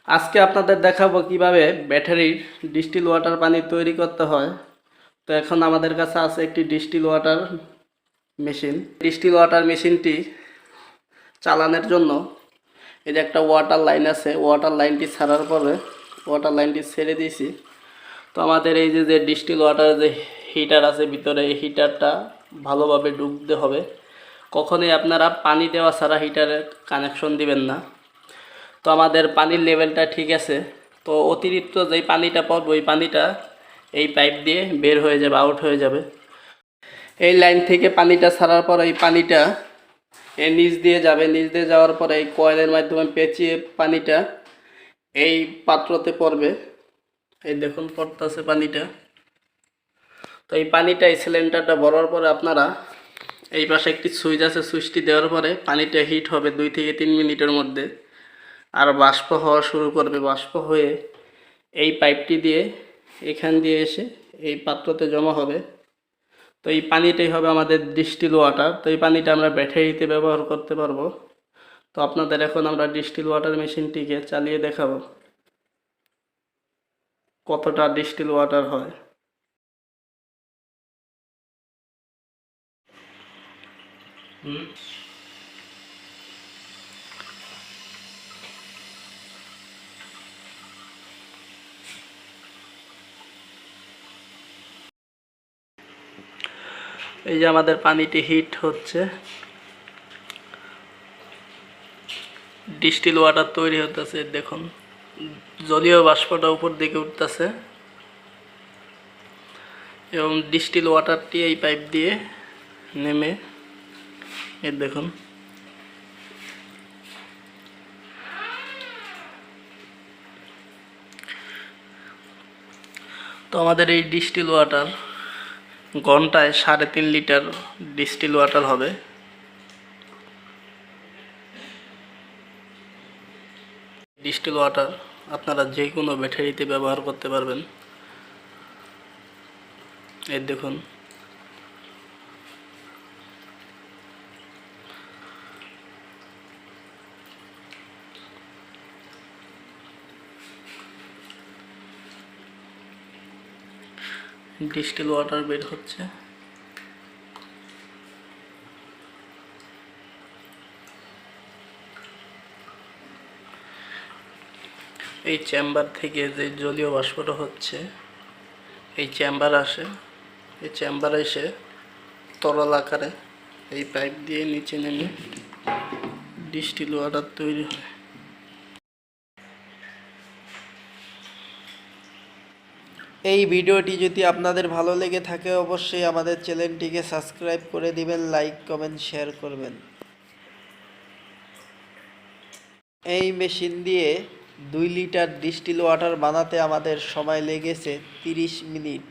আজকে আপনাদের দেখাবো কিভাবে ব্যাটারির ডিস্টিল ওয়াটার পানি তৈরি করতে হয়। তো এখন আমাদের কাছে আছে একটি distil water machine. Distil water মেশিনটি চালানোর জন্য এই যে একটা ওয়াটার লাইন আছে, ওয়াটার লাইনটি ছাড়ার পরে ওয়াটার লাইনটি ছেড়ে দিয়েছি। তো আমাদের এই যে ডিস্টিল ওয়াটার যে হিটার আছে ভিতরে, এই হিটারটা ভালোভাবে ঢুকতে হবে। কখনোই আপনারা পানি দেওয়া ছাড়া হিটারের কানেকশন দিবেন না। তো আমাদের পানির লেভেলটা ঠিক আছে। তো অতিরিক্ত যেই পানিটা পড়বে ওই পানিটা এই পাইপ দিয়ে বের হয়ে যাবে, আউট হয়ে যাবে। এই লাইন থেকে পানিটা ছাড়ার পর এই পানিটা এর নিচ দিয়ে যাবে। নিচ দিয়ে যাওয়ার পরে এই কয়েলের মাধ্যমে পেঁচিয়ে পানিটা এই পাত্রতে পড়বে। এই দেখুন পড়তেছে পানিটা। তো এই পানিটা এই সিলিন্ডারটা ভরার পরে আপনারা এই পাশে একটি সুইচ আছে, সুইচটি দেওয়ার পরে পানিটা হিট হবে 2 থেকে 3 মিনিটের মধ্যে। আর বাষ্প হওয়া শুরু করবে। বাষ্প হয়ে এই পাইপটি দিয়ে এখান দিয়ে এসে এই পাত্রতে জমা হবে। তো এই পানিটাই হবে আমাদের ডিস্টিল ওয়াটার। তো এই পানিটা আমরা ব্যাটারিতে ব্যবহার করতে পারবো। তো আপনাদের এখন আমরা ডিস্টিল ওয়াটার মেশিনটিকে চালিয়ে দেখাবো কতটা ডিস্টিল ওয়াটার হয়। এই যে আমাদের পানিটি হিট হচ্ছে, ডিস্টিল ওয়াটার তৈরি হতেছে। দেখুন জলীয় বাষ্পটা উপর দিকে উঠতেছে এবং ডিস্টিল ওয়াটারটি এই পাইপ দিয়ে নেমে এই দেখুন তো আমাদের এই ডিস্টিল ওয়াটার ঘন্টায় 3.5 লিটার ডিস্টিল ওয়াটার হবে। ডিস্টিল ওয়াটার আপনারা যে কোনো ব্যাটারিতে ব্যবহার করতে পারবেন। এই দেখুন ডিস্টিল ওয়াটার বের হচ্ছে। এই চেম্বার থেকে যে জলীয় বাষ্পটা হচ্ছে এই চেম্বার আসে, এই চেম্বারে এসে তরল আকারে এই পাইপ দিয়ে নিচে নেমে ডিস্টিল ওয়াটার তৈরি হয়। এই ভিডিওটি যদি আপনাদের ভালো লেগে থাকে অবশ্যই আমাদের চ্যানেলটিকে সাবস্ক্রাইব করে দিবেন, লাইক কমেন্ট শেয়ার করবেন। এই মেশিন দিয়ে 2 লিটার ডিস্টিল ওয়াটার বানাতে আমাদের সময় লেগেছে 30 মিনিট।